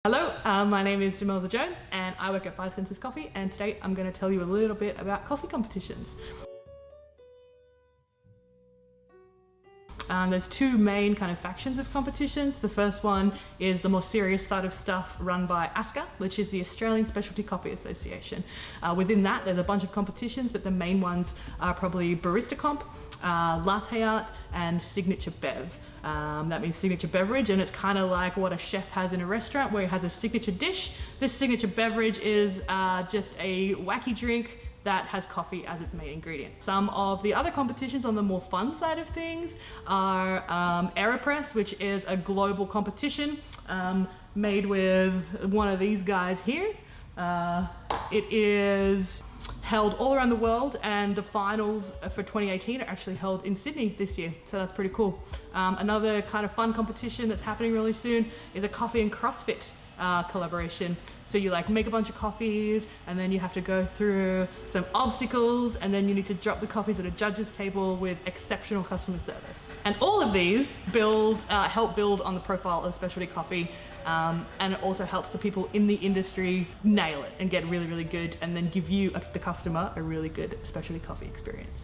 Hello, my name is Jamelza Jones and I work at 5 Senses Coffee, and today I'm going to tell you a little bit about coffee competitions. There's two main kind of factions of competitions. The first one is the more serious side of stuff run by ASCA, which is the Australian Specialty Coffee Association. Within that there's a bunch of competitions, but the main ones are probably Barista Comp, Latte Art and Signature Bev. That means signature beverage, and it's kind of like what a chef has in a restaurant where he has a signature dish. This signature beverage is just a wacky drink that has coffee as its main ingredient. Some of the other competitions on the more fun side of things are AeroPress, which is a global competition made with one of these guys here. It is held all around the world, and the finals for 2018 are actually held in Sydney this year, so that's pretty cool. Another kind of fun competition that's happening really soon is a coffee and CrossFit collaboration. So you like make a bunch of coffees, and then you have to go through some obstacles, and then you need to drop the coffees at a judge's table with exceptional customer service. And all of these help build on the profile of specialty coffee, and it also helps the people in the industry nail it and get really, really good, and then give you, the customer, a really good specialty coffee experience.